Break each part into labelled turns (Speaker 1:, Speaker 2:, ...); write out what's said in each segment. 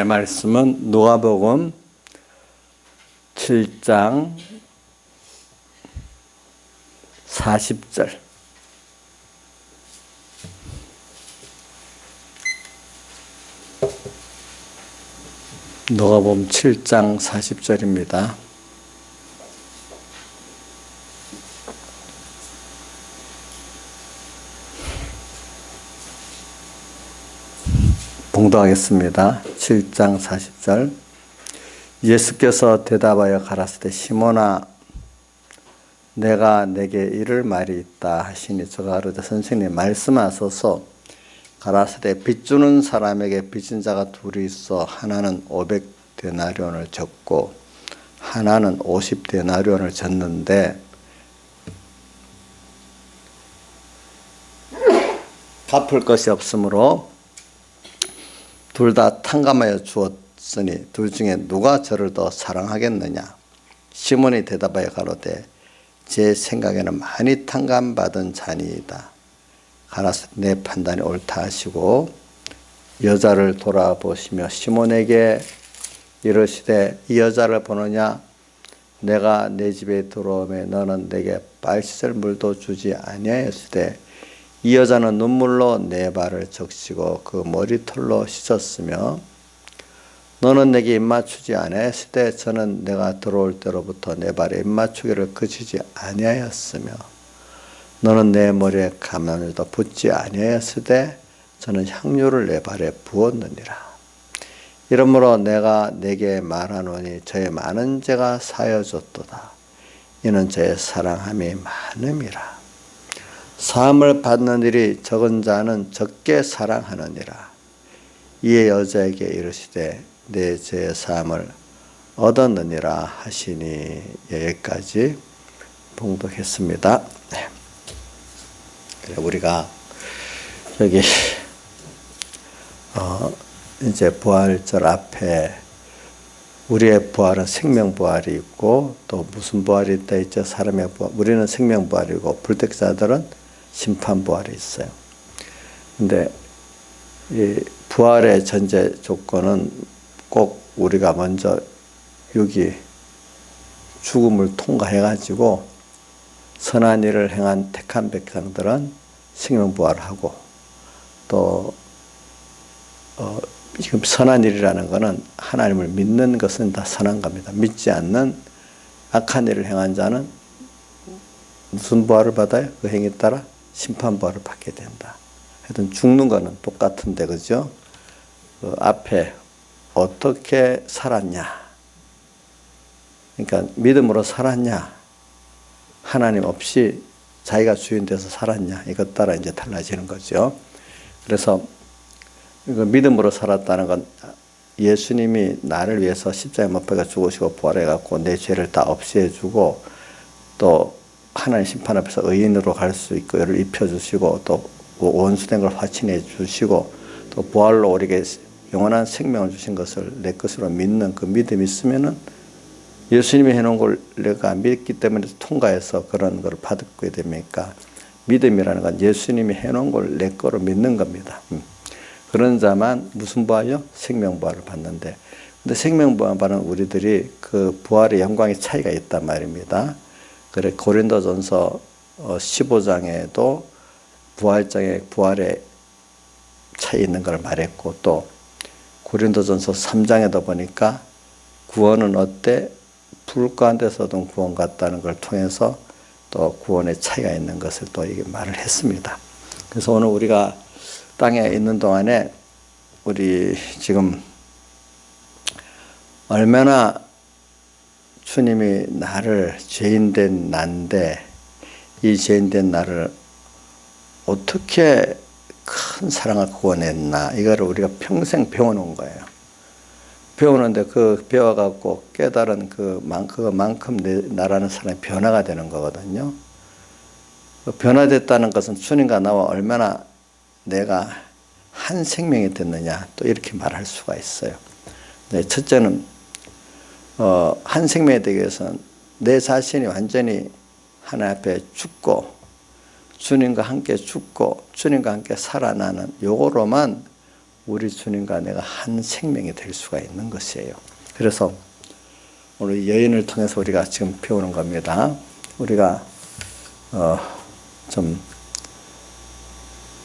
Speaker 1: 말씀은 누가복음 7장 40절. 누가복음 7장 40절입니다. 봉독하겠습니다. 7장 40절. 예수께서 대답하여 가라사대 시몬아 내가 내게 이를 말이 있다 하시니 저가 가로되 선생님 말씀하소서. 가라사대 빚주는 사람에게 빚진 자가 둘이 있어 하나는 500데나리온을 졌고 하나는 50데나리온을 졌는데 갚을 것이 없으므로 둘 다 탕감하여 주었으니 둘 중에 누가 저를 더 사랑하겠느냐. 시몬이 대답하여 가로되 제 생각에는 많이 탕감받은 자니이다. 가라사대 내 판단이 옳다 하시고 여자를 돌아보시며 시몬에게 이르시되 이 여자를 보느냐. 내가 내 집에 들어오매 너는 내게 발 씻을 물도 주지 아니하였으되 이 여자는 눈물로 내 발을 적시고 그 머리털로 씻었으며 너는 내게 입맞추지 아니하였으되 저는 내가 들어올 때로부터 내 발에 입맞추기를 그치지 아니하였으며 너는 내 머리에 가면을도 붓지 아니하였으되 저는 향유를 내 발에 부었느니라. 이러므로 내가 내게 말하노니 저의 많은 죄가 사여졌도다. 이는 저의 사랑함이 많음이라. 사함을 받는 일이 적은 자는 적게 사랑하느니라. 이에 여자에게 이르시되 내 죄의 사함을 얻었느니라 하시니. 여기까지 봉독했습니다. 우리가 여기 이제 부활절 앞에 우리의 부활은 생명부활이 있고 또 무슨 부활이 있다 있죠. 사람의 부활. 우리는 생명부활이고 불택자들은 심판부활이 있어요. 근데 이 부활의 전제 조건은 꼭 우리가 먼저 여기 죽음을 통과해가지고 선한 일을 행한 택한 백성들은 생명부활하고 또 지금 선한 일이라는 것은 하나님을 믿는 것은 다 선한 겁니다. 믿지 않는 악한 일을 행한 자는 무슨 부활을 받아요? 그 행에 따라 심판부활을 받게 된다. 하여튼 죽는 거는 똑같은데 그죠? 그 앞에 어떻게 살았냐? 그러니까 믿음으로 살았냐? 하나님 없이 자기가 주인 돼서 살았냐? 이것 따라 이제 달라지는 거죠. 그래서 믿음으로 살았다는 건 예수님이 나를 위해서 십자가에 못 박아 죽으시고 부활해갖고 내 죄를 다 없애주고 또 하나님 심판 앞에서 의인으로 갈 수 있고 열을 입혀주시고 또 원수된 걸 화친해 주시고 또 부활로 우리에게 영원한 생명을 주신 것을 내 것으로 믿는 그 믿음이 있으면은 예수님이 해놓은 걸 내가 믿기 때문에 통과해서 그런 걸 받게 됩니까? 믿음이라는 건 예수님이 해놓은 걸 내 거로 믿는 겁니다. 그런 자만 무슨 부활이요? 생명부활을 받는데, 근데 생명부활은 우리들이 그 부활의 영광의 차이가 있단 말입니다. 그래 고린도전서 15장에도 부활장에 부활의 차이 있는 걸 말했고 또 고린도전서 3장에도 보니까 구원은 어때? 불 가운데서도 구원 같다는 걸 통해서 또 구원의 차이가 있는 것을 또 이게 말을 했습니다. 그래서 오늘 우리가 땅에 있는 동안에 우리 지금 얼마나 주님이 나를 죄인된 난데 이 죄인된 나를 어떻게 큰 사랑을 구원했나 이거를 우리가 평생 배워놓은 거예요. 배우는데 그 배워갖고 깨달은 그만큼 나라는 사람이 변화가 되는 거거든요. 변화됐다는 것은 주님과 나와 얼마나 내가 한 생명이 됐느냐 또 이렇게 말할 수가 있어요. 첫째는 한 생명이 되기 위해서는 내 자신이 완전히 하나님 앞에 죽고 주님과 함께 죽고 주님과 함께 살아나는 요거로만 우리 주님과 내가 한 생명이 될 수가 있는 것이에요. 그래서 오늘 여인을 통해서 우리가 지금 배우는 겁니다. 우리가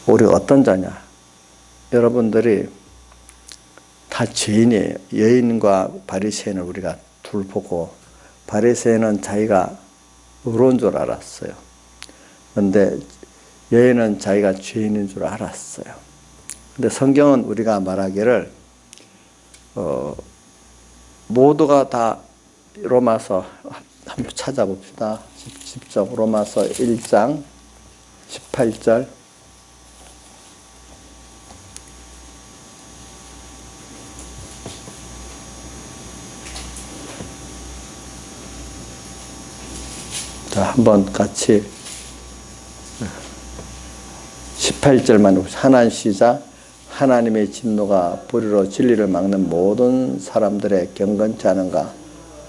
Speaker 1: 우리가 어떤 자냐? 여러분들이 다 죄인이에요. 여인과 바리새인을 우리가 둘 보고, 바리새인은 자기가 의로운 줄 알았어요. 그런데 여인은 자기가 죄인인 줄 알았어요. 근데 성경은 우리가 말하기를 모두가 다 로마서 한번 찾아봅시다. 직접 로마서 1장 18절. 자, 한번 같이 18절만 하나님 시작. 하나님의 진노가 불의로 진리를 막는 모든 사람들의 경건치 않은가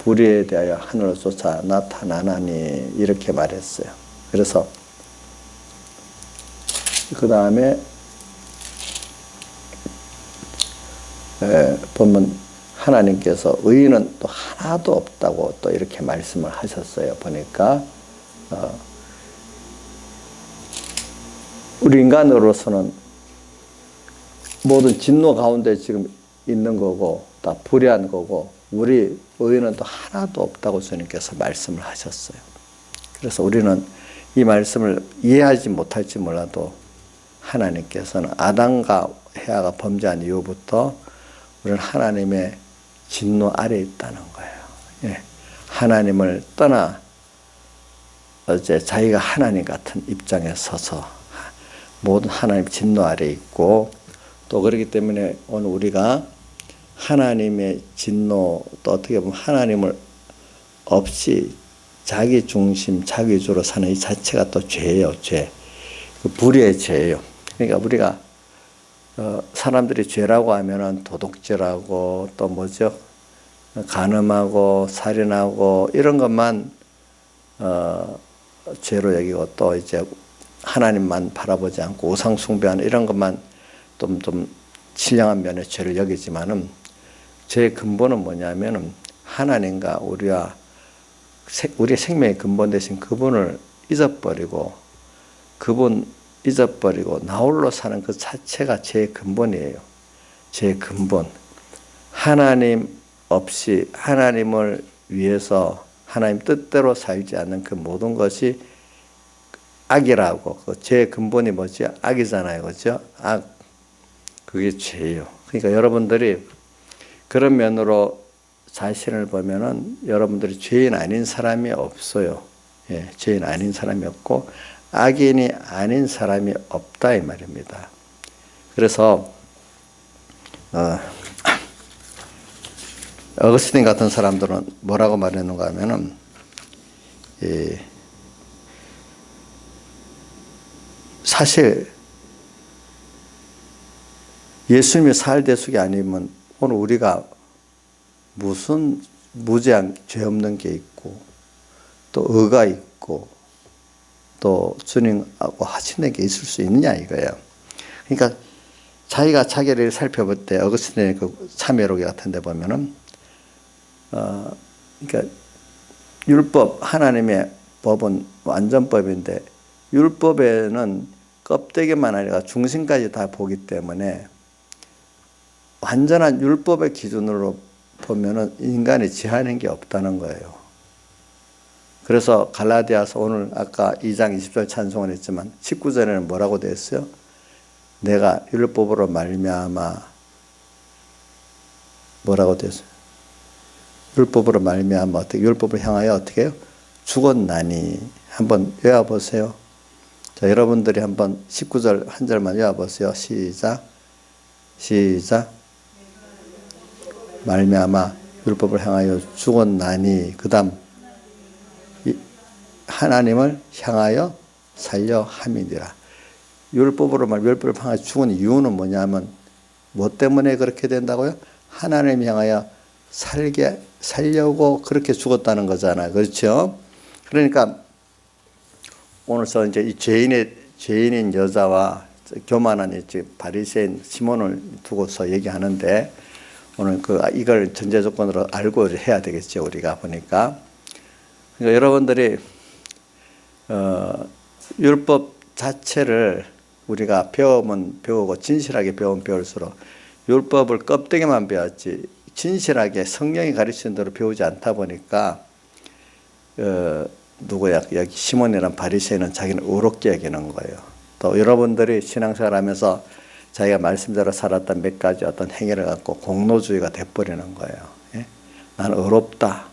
Speaker 1: 불의에 대하여 하늘을 쫓아 나타나나니 이렇게 말했어요. 그래서 그 다음에 보면 하나님께서 의인은 또 하나도 없다고 또 이렇게 말씀을 하셨어요. 보니까 우리 인간으로서는 모든 진노 가운데 지금 있는 거고 다 불의한 거고, 우리 의인은 또 하나도 없다고 주님께서 말씀을 하셨어요. 그래서 우리는 이 말씀을 이해하지 못할지 몰라도 하나님께서는 아담과 헤아가 범죄한 이후부터 우리는 하나님의 진노 아래에 있다는 거예요. 예. 하나님을 떠나 이제 자기가 하나님 같은 입장에 서서 모든 하나님 진노 아래에 있고, 또 그렇기 때문에 오늘 우리가 하나님의 진노, 또 어떻게 보면 하나님을 없이 자기 중심, 자기 위주로 사는 이 자체가 또 죄예요. 죄. 그 불의의 죄예요. 그러니까 우리가 사람들이 죄라고 하면은 도둑질하고 또 뭐죠? 간음하고 살인하고 이런 것만 죄로 여기고, 또 이제 하나님만 바라보지 않고 우상 숭배하는 이런 것만 좀 신령한 면의 죄를 여기지만은, 죄의 근본은 뭐냐면은 하나님과 우리의 생명의 근본 되신 그분을 잊어버리고, 그분 잊어버리고 나홀로 사는 그 자체가 죄의 근본이에요. 죄의 근본. 하나님 없이 하나님을 위해서 하나님 뜻대로 살지 않는 그 모든 것이 악이라고. 그 죄의 근본이 뭐지? 악이잖아요. 그렇죠? 악. 그게 죄예요. 그러니까 여러분들이 그런 면으로 자신을 보면은 여러분들이 죄인 아닌 사람이 없어요. 예, 죄인 아닌 사람이 없고 악인이 아닌 사람이 없다 이 말입니다. 그래서 어거스틴 같은 사람들은 뭐라고 말했는가 하면은 사실 예수님의 살대숙이 아니면 오늘 우리가 무슨 무죄한 죄 없는 게 있고 또 의가 있고 또 주님하고 하시는 게 있을 수 있느냐 이거예요. 그러니까 자기가 자기를 살펴볼 때 어거스틴의 그 참회록이 같은 데 보면은 그러니까 율법, 하나님의 법은 완전법인데 율법에는 껍데기만 아니라 중심까지 다 보기 때문에 완전한 율법의 기준으로 보면은 인간이 지하는 게 없다는 거예요. 그래서 갈라디아서 오늘 아까 2장 20절 찬송을 했지만 19절에는 뭐라고 되어 있어요? 내가 율법으로 말미암아 뭐라고 되어 있어요? 율법으로 말미암아 어떻게 율법을 향하여 어떻게 해요? 죽었나니. 한번 외워보세요. 자, 여러분들이 한번 19절 한 절만 외워보세요. 시작. 말미암아 율법을 향하여 죽었나니. 그 다음 하나님을 향하여 살려 함이니라. 율법으로 율법을 향하여 죽은 이유는 뭐냐면 뭐 때문에 그렇게 된다고요? 하나님 향하여 살려고 그렇게 죽었다는 거잖아요. 그렇죠? 그러니까 오늘 저 이제 이 죄인인 여자와 교만한 바리새인 시몬을 두고서 얘기하는데 오늘 이걸 전제 조건으로 알고 해야 되겠죠. 우리가 보니까. 그러니까 여러분들이 율법 자체를 우리가 배우면 배우고 진실하게 배우면 배울수록 율법을 껍데기만 배웠지 진실하게 성령이 가르치는 대로 배우지 않다 보니까 누구야? 여기 시몬이란 바리새인은 자기는 의롭게 여기는 거예요. 또 여러분들이 신앙생활 하면서 자기가 말씀대로 살았던 몇 가지 어떤 행위를 갖고 공로주의가 돼버리는 거예요. 예? 나는 의롭다.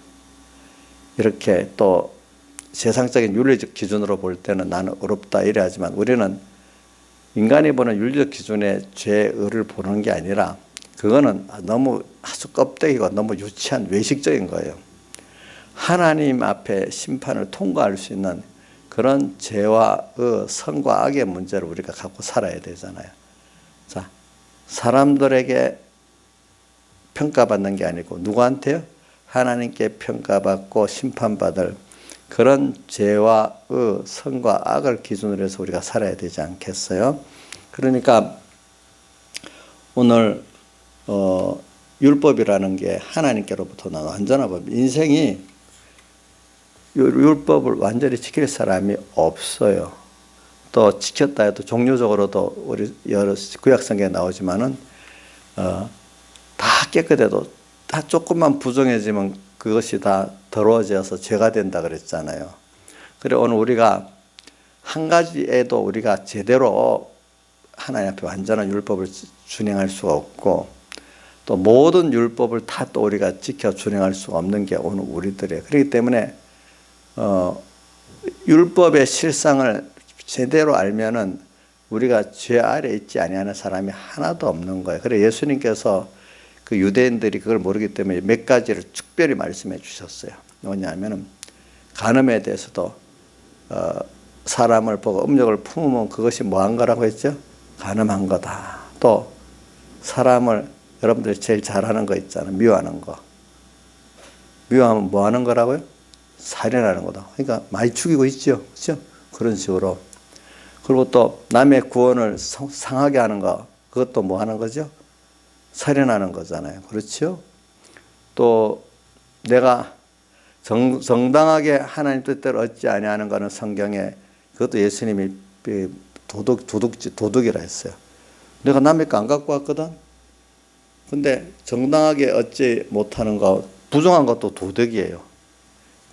Speaker 1: 이렇게 또 세상적인 윤리적 기준으로 볼 때는 나는 의롭다 이래 하지만 우리는 인간이 보는 윤리적 기준의 죄의를 보는 게 아니라 그거는 너무 아주 껍데기고 너무 유치한 외식적인 거예요. 하나님 앞에 심판을 통과할 수 있는 그런 죄와 선과 악의 문제를 우리가 갖고 살아야 되잖아요. 자, 사람들에게 평가받는 게 아니고 누구한테요? 하나님께 평가받고 심판받을 그런 죄와 선과 악을 기준으로 해서 우리가 살아야 되지 않겠어요? 그러니까 오늘 율법이라는 게 하나님께로부터 나온 완전한 법. 인생이 율법을 완전히 지킬 사람이 없어요. 또 지켰다 해도 종류적으로도 우리 여러 구약성경에 나오지만은 다 깨끗해도 다 조금만 부정해지면 그것이 다 더러워져서 죄가 된다 그랬잖아요. 그래 오늘 우리가 한 가지에도 우리가 제대로 하나님 앞에 완전한 율법을 준행할 수가 없고 또 모든 율법을 다 또 우리가 지켜 준행할 수가 없는 게 오늘 우리들이에요. 그렇기 때문에 율법의 실상을 제대로 알면은 우리가 죄 아래 있지 아니하는 사람이 하나도 없는 거예요. 그래 예수님께서 그 유대인들이 그걸 모르기 때문에 몇 가지를 특별히 말씀해 주셨어요. 뭐냐면은 간음에 대해서도 사람을 보고 음욕을 품으면 그것이 뭐한 거라고 했죠? 간음한 거다. 또 사람을 여러분들이 제일 잘하는 거 있잖아요. 미워하는 거. 미워하면 뭐 하는 거라고요? 살인하는 거다. 그러니까 많이 죽이고 있죠. 그렇죠? 그런 식으로. 그리고 또 남의 구원을 상하게 하는 거. 그것도 뭐 하는 거죠? 살인하는 거잖아요. 그렇죠? 또 내가 정당하게 하나님 뜻대로 얻지 아니하는 거는 성경에 그것도 예수님이 도둑이라 했어요. 내가 남의 거 안 갖고 왔거든. 근데 정당하게 얻지 못하는 거 부정한 것도 도덕이에요.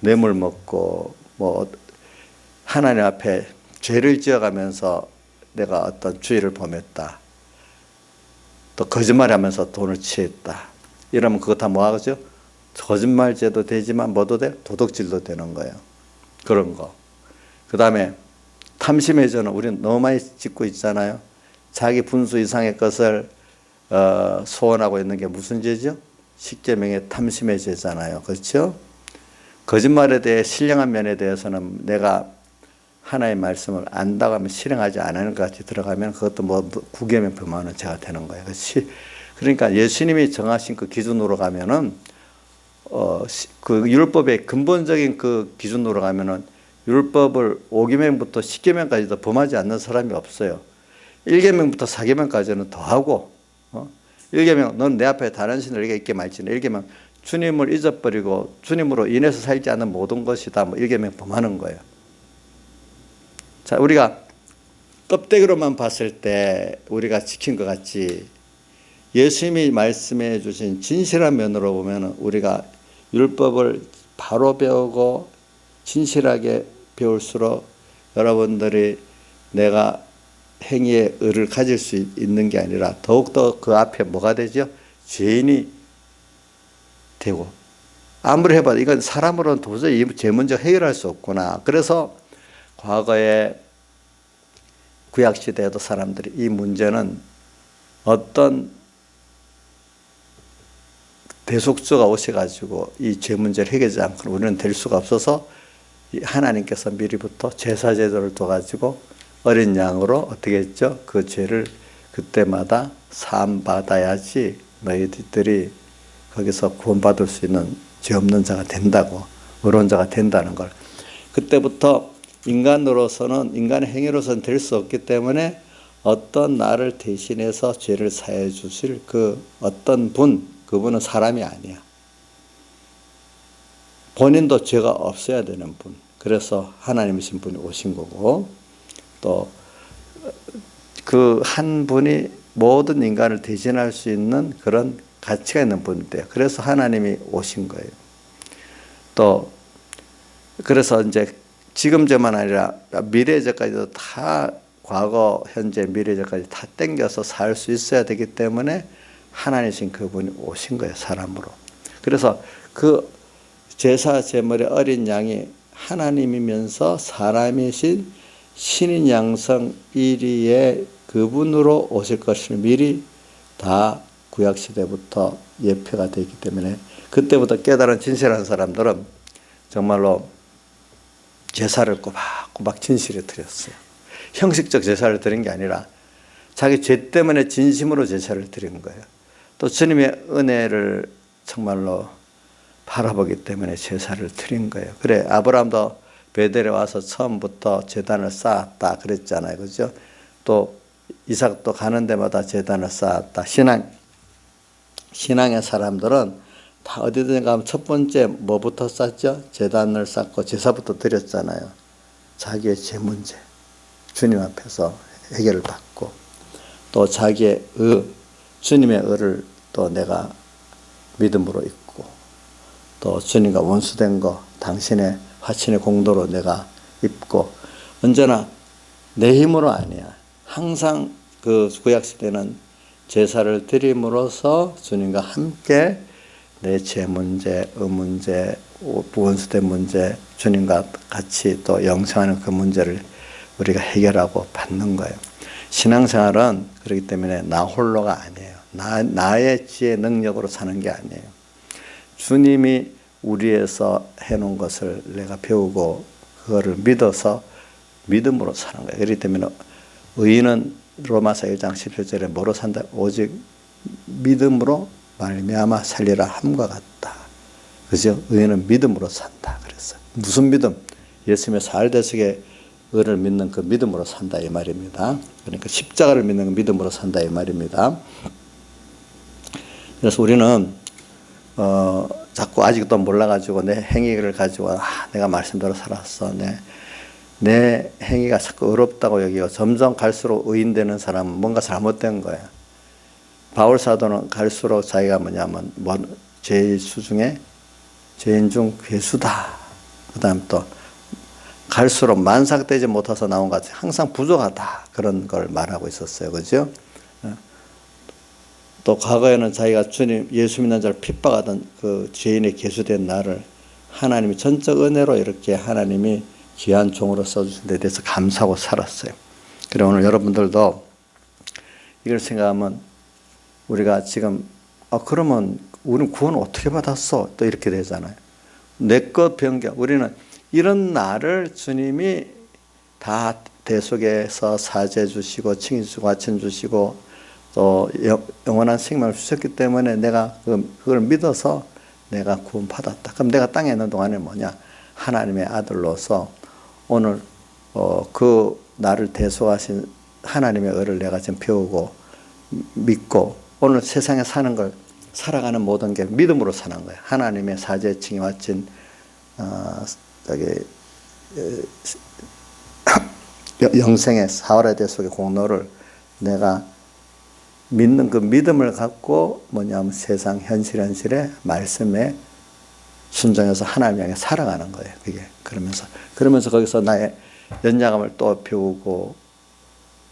Speaker 1: 뇌물 먹고 뭐 하나님 앞에 죄를 지어가면서 내가 어떤 주의를 범했다. 또 거짓말하면서 돈을 취했다. 이러면 그거 다 뭐하죠? 거짓말죄도 되지만 뭐도 돼? 도덕질도 되는 거예요. 그런 거. 그 다음에 탐심의 죄는 우리는 너무 많이 짓고 있잖아요. 자기 분수 이상의 것을 소원하고 있는 게 무슨 죄죠? 십계명의 탐심의 죄잖아요. 그렇죠? 거짓말에 대해 신령한 면에 대해서는 내가 하나의 말씀을 안다고 하면 실행하지 않는 것 같이 들어가면 그것도 뭐 구계명 범하는 죄가 되는 거예요. 그러니까 예수님이 정하신 그 기준으로 가면은 그 율법의 근본적인 그 기준으로 가면은 율법을 5계명부터 10계명까지도 범하지 않는 사람이 없어요. 1계명부터 4계명까지는 더하고 1계명 넌 내 앞에 다른 신을 있게 말지는 1계명 주님을 잊어버리고 주님으로 인해서 살지 않는 모든 것이 다 1계명 범하는 거예요. 자, 우리가 껍데기로만 봤을 때 우리가 지킨 것 같지 예수님이 말씀해 주신 진실한 면으로 보면 우리가 율법을 바로 배우고 진실하게 배울수록 여러분들이 내가 행위의 의를 가질 수 있는 게 아니라 더욱더 그 앞에 뭐가 되죠? 죄인이 되고 아무리 해봐도 이건 사람으로는 도저히 이 죄 문제 해결할 수 없구나. 그래서 과거에 구약시대에도 사람들이 이 문제는 어떤 대속주가 오셔가지고 이 죄 문제를 해결하지 않고는 우리는 될 수가 없어서 하나님께서 미리부터 제사제도를 둬가지고 어린 양으로 어떻게 했죠? 그 죄를 그때마다 사함받아야지 너희들이 거기서 구원받을 수 있는 죄 없는 자가 된다고 의로운 자가 된다는 걸 그때부터 인간으로서는 인간의 행위로서는 될 수 없기 때문에 어떤 나를 대신해서 죄를 사해 주실 그 어떤 분, 그분은 사람이 아니야. 본인도 죄가 없어야 되는 분. 그래서 하나님이신 분이 오신 거고, 또 그 한 분이 모든 인간을 대신할 수 있는 그런 가치가 있는 분인데요. 그래서 하나님이 오신 거예요. 또 그래서 이제 지금제만 아니라 미래제까지도 다 과거, 현재, 미래제까지 다 땡겨서 살 수 있어야 되기 때문에 하나님이신 그분이 오신 거예요, 사람으로. 그래서 그 제사 제물의 어린 양이 하나님이면서 사람이신 신인 양성 1위의 그분으로 오실 것을 미리 다 구약시대부터 예표가 되기 때문에 그때부터 깨달은 진실한 사람들은 정말로 제사를 꼬박꼬박 진실에 드렸어요. 형식적 제사를 드린 게 아니라 자기 죄 때문에 진심으로 제사를 드린 거예요. 또 주님의 은혜를 정말로 바라보기 때문에 제사를 드린 거예요. 그래, 아브라함도 베델에 와서 처음부터 제단을 쌓았다 그랬잖아요. 그죠? 또 이삭도 가는 데마다 제단을 쌓았다. 신앙의 사람들은 다 어디든 가면 첫 번째 뭐부터 쌓죠? 제단을 쌓고 제사부터 드렸잖아요. 자기의 죄 문제, 주님 앞에서 해결을 받고, 또 자기의 주님의 의를 또 내가 믿음으로 입고, 또 주님과 원수된 거 당신의 화친의 공도로 내가 입고, 언제나 내 힘으로 아니야. 항상 그 구약시대는 제사를 드림으로써 주님과 함께 내 죄 문제, 문제, 원수된 문제, 주님과 같이 또 영생하는 그 문제를 우리가 해결하고 받는 거예요. 신앙생활은 그렇기 때문에 나 홀로가 아니에요. 나의 지혜 능력으로 사는 게 아니에요. 주님이 우리에서 해놓은 것을 내가 배우고 그거를 믿어서 믿음으로 사는 거예요. 그렇기 때문에 의인은 로마서 1장 17절에 뭐로 산다? 오직 믿음으로 말미암아 살리라 함과 같다. 그죠? 의인은 믿음으로 산다. 그랬어요. 무슨 믿음? 예수님의 살대속의 의를 믿는 그 믿음으로 산다 이 말입니다. 그러니까 십자가를 믿는 그 믿음으로 산다 이 말입니다. 그래서 우리는 자꾸 아직도 몰라가지고 내 행위를 가지고 내가 말씀대로 살았어. 내 행위가 자꾸 어렵다고 여기고 점점 갈수록 의인되는 사람은 뭔가 잘못된 거예요. 바울 사도는 갈수록 자기가 뭐냐면 죄수 중에 죄인 중 괴수다. 그 다음 또 갈수록 만삭되지 못해서 나온 것 같아요. 항상 부족하다. 그런 걸 말하고 있었어요. 그죠? 또 과거에는 자기가 주님 예수 믿는 자를 핍박하던 그 죄인의 괴수된 나를 하나님이 전적 은혜로 이렇게 하나님이 귀한 종으로 써주신 데 대해서 감사하고 살았어요. 그리고 오늘 여러분들도 이걸 생각하면 우리가 지금 그러면 우리는 구원 어떻게 받았어? 또 이렇게 되잖아요. 내 것 변경. 우리는 이런 나를 주님이 다 대속에서 사죄 주시고 칭의 주시고 화천 주시고 또 영원한 생명을 주셨기 때문에 내가 그걸 믿어서 내가 구원 받았다. 그럼 내가 땅에 있는 동안에 뭐냐? 하나님의 아들로서 오늘 그 나를 대속하신 하나님의 의를 내가 지금 배우고 믿고 오늘 세상에 사는 걸 살아가는 모든 게 믿음으로 사는 거예요. 하나님의 사죄 칭의 화친 영생의 사활의 대속의 공로를 내가 믿는 그 믿음을 갖고 뭐냐면 세상 현실의 말씀에 순종해서 하나님 향해 살아가는 거예요. 그게 그러면서 거기서 나의 연약함을 또 배우고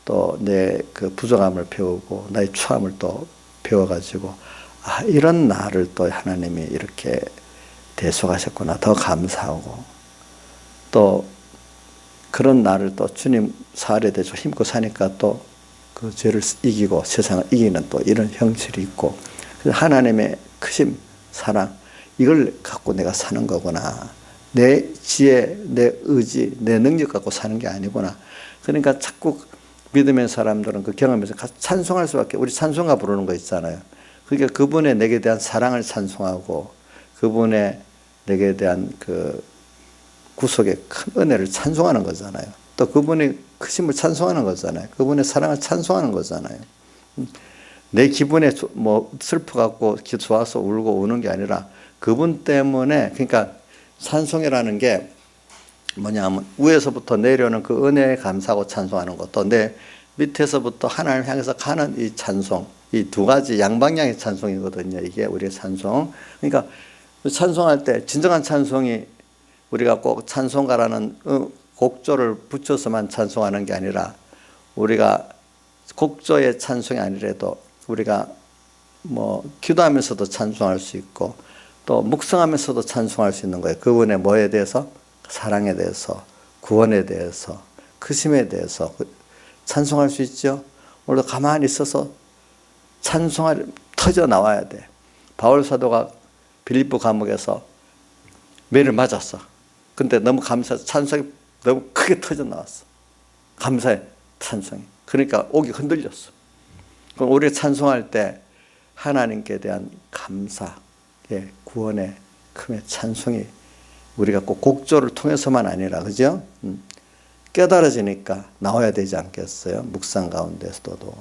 Speaker 1: 또 내 그 부족함을 배우고 나의 추함을 또 배워가지고 이런 나를 또 하나님이 이렇게 대속하셨구나 더 감사하고 또 그런 나를 또 주님 사활에 대해서 힘고 사니까 또 그 죄를 이기고 세상을 이기는 또 이런 형질이 있고 하나님의 크심 사랑 이걸 갖고 내가 사는 거구나. 내 지혜, 내 의지, 내 능력 갖고 사는 게 아니구나. 그러니까 자꾸 믿음의 사람들은 그 경험에서 찬송할 수밖에. 우리 찬송가 부르는 거 있잖아요. 그러니까 그분의 내게 대한 사랑을 찬송하고 그분의 내게 대한 그 구속의 큰 은혜를 찬송하는 거잖아요. 또 그분이 크심을 찬송하는 거잖아요. 그분의 사랑을 찬송하는 거잖아요. 내 기분에 뭐 슬퍼갖고 좋아서 울고 우는 게 아니라 그분 때문에, 그러니까 찬송이라는 게 뭐냐면 위에서부터 내려오는 그 은혜에 감사하고 찬송하는 것도, 내 밑에서부터 하나님 향해서 가는 이 찬송, 이 두 가지 양방향의 찬송이거든요. 이게 우리의 찬송. 그러니까 찬송할 때 진정한 찬송이 우리가 꼭 찬송가라는 곡조를 붙여서만 찬송하는 게 아니라, 우리가 곡조의 찬송이 아니라도 우리가 뭐 기도하면서도 찬송할 수 있고 또 묵상하면서도 찬송할 수 있는 거예요. 그분의 뭐에 대해서? 사랑에 대해서, 구원에 대해서, 크심에 대해서 찬송할 수 있죠. 오늘도 가만히 있어서 찬송할 터져 나와야 돼. 바울 사도가 빌립보 감옥에서 매를 맞았어. 근데 너무 찬송이 너무 크게 터져 나왔어. 감사의 찬송이. 그러니까 옥이 흔들렸어. 그럼 우리가 찬송할 때 하나님께 대한 감사, 구원의 큼의 찬송이 우리가 꼭 곡조를 통해서만 아니라, 그죠? 깨달아지니까 나와야 되지 않겠어요? 묵상 가운데서도.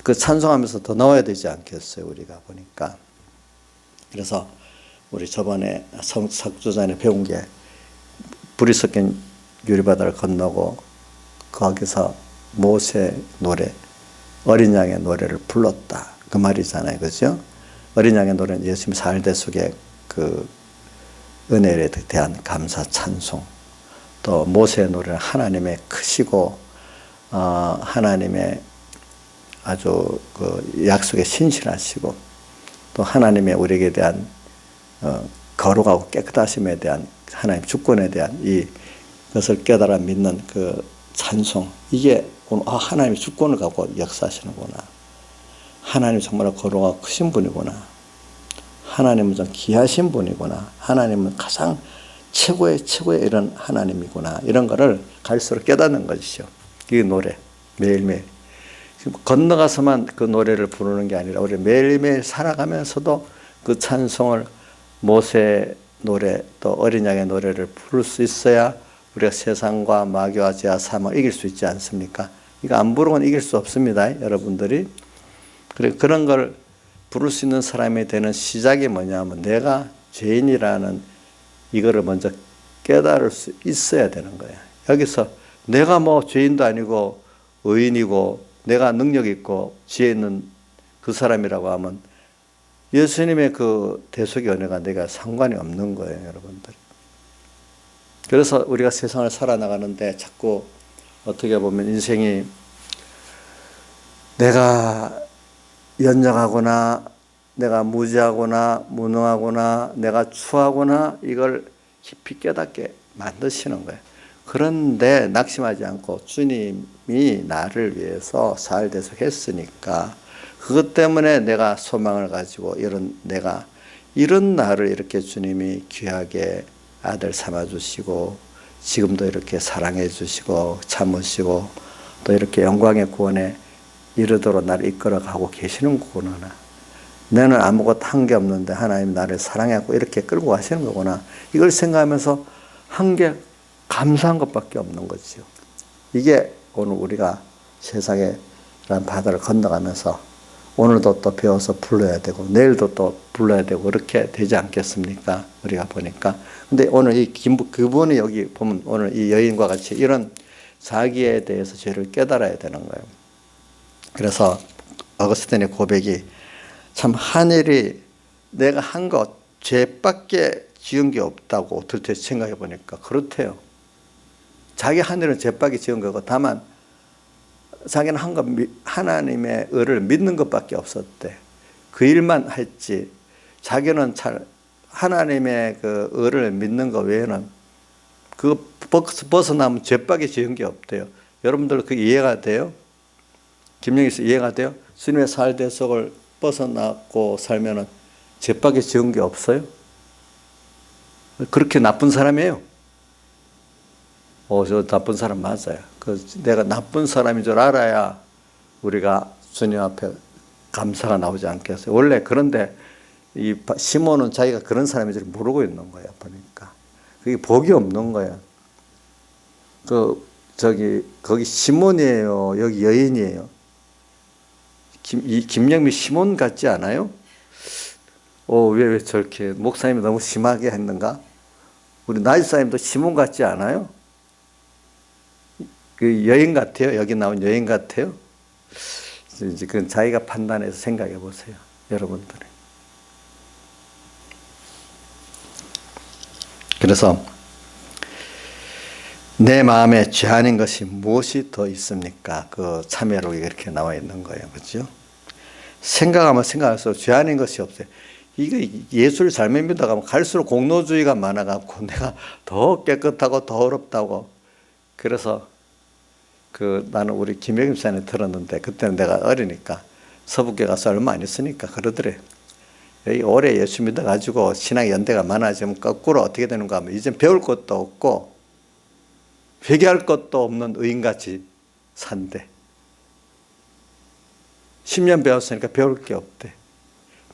Speaker 1: 그 찬송하면서 더 나와야 되지 않겠어요? 우리가 보니까. 그래서 우리 저번에 석조전에 배운 게, 불이 섞인 유리바다를 건너고 거기서 모세 노래, 어린 양의 노래를 불렀다. 그 말이잖아요. 그죠? 어린 양의 노래는 예수님 살대 속에 그 은혜에 대한 감사 찬송, 또 모세의 노래는 하나님의 크시고 하나님의 아주 그 약속에 신실하시고 또 하나님의 우리에게 대한 거룩하고 깨끗하심에 대한 하나님 주권에 대한 이것을 깨달아 믿는 그 찬송, 이게 하나님의 주권을 갖고 역사하시는구나. 하나님이 정말 거룩하고 크신 분이구나. 하나님은 좀 귀하신 분이구나. 하나님은 가장 최고의 이런 하나님이구나. 이런 거를 갈수록 깨닫는 것이죠. 이 노래 매일매일 건너가서만 그 노래를 부르는 게 아니라 우리 매일매일 살아가면서도 그 찬송을, 모세 노래 또 어린 양의 노래를 부를 수 있어야 우리가 세상과 마귀와 죄와 사망을 이길 수 있지 않습니까? 이거 안 부르면 이길 수 없습니다, 여러분들이. 그런 걸 부를 수 있는 사람이 되는 시작이 뭐냐면, 내가 죄인이라는 이거를 먼저 깨달을 수 있어야 되는 거예요. 여기서 내가 뭐 죄인도 아니고 의인이고 내가 능력 있고 지혜 있는 그 사람이라고 하면 예수님의 그 대속의 은혜가 내가 상관이 없는 거예요, 여러분들. 그래서 우리가 세상을 살아나가는데 자꾸 어떻게 보면 인생이 내가 연약하거나 내가 무지하거나 무능하거나 내가 추하거나 이걸 깊이 깨닫게 만드시는 거예요. 그런데 낙심하지 않고 주님이 나를 위해서 잘 대속했으니까 그것 때문에 내가 소망을 가지고 이런 나를 이렇게 주님이 귀하게 아들 삼아주시고 지금도 이렇게 사랑해 주시고 참으시고 또 이렇게 영광의 구원에 이르도록 나를 이끌어가고 계시는 거구나. 나는 아무것도 한 게 없는데 하나님 나를 사랑하고 이렇게 끌고 가시는 거구나. 이걸 생각하면서 한 게 감사한 것밖에 없는 거죠. 이게 오늘 우리가 세상이라는 바다를 건너가면서 오늘도 또 배워서 불러야 되고 내일도 또 불러야 되고 그렇게 되지 않겠습니까? 우리가 보니까. 근데 오늘 그분이 여기 보면 오늘 이 여인과 같이 이런 자기에 대해서 죄를 깨달아야 되는 거예요. 그래서 어거스틴의 고백이 참 하늘이 내가 한 것 죄밖에 지은 게 없다고 들때 생각해 보니까 그렇대요. 자기 하늘은 죄밖에 지은 거고 다만 자기는 한 것 하나님의 의를 믿는 것밖에 없었대. 그 일만 했지 자기는 잘 하나님의 그 의를 믿는 것 외에는 그 벗어나면 죄밖에 지은 게 없대요. 여러분들 그 이해가 돼요? 김영희 씨 이해가 돼요? 주님의 살대속을 벗어나고 살면은 죄밖에 지은 게 없어요? 그렇게 나쁜 사람이에요? 저 나쁜 사람 맞아요. 내가 나쁜 사람인 줄 알아야 우리가 주님 앞에 감사가 나오지 않겠어요? 원래 그런데 이 시몬은 자기가 그런 사람인 줄 모르고 있는 거예요. 보니까 그게 복이 없는 거예요. 거기 시몬이에요? 여기 여인이에요? 이 김영미 시몬 같지 않아요? 왜 저렇게 목사님이 너무 심하게 했는가? 우리 나이사님도 시몬 같지 않아요? 그 여인 같아요? 여기 나온 여인 같아요? 이제 그건 자기가 판단해서 생각해 보세요. 여러분들이. 그래서 내 마음에 죄아닌 것이 무엇이 더 있습니까? 그 참회록에 이렇게 나와 있는 거예요. 그렇죠? 생각하면 생각할수록 죄아닌 것이 없어요. 이게 예수를 잘못 믿어가면 갈수록 공로주의가 많아갖고 내가 더 깨끗하고 더 어렵다고. 그래서 나는 우리 김영임 씨한테 들었는데 그때는 내가 어리니까 서북에 가서 얼마 안 있으니까 그러더래. 여기 오래 예수 믿어가지고 신앙 연대가 많아지면 거꾸로 어떻게 되는가 하면 이제 배울 것도 없고 회개할 것도 없는 의인같이 산대. 10년 배웠으니까 배울 게 없대.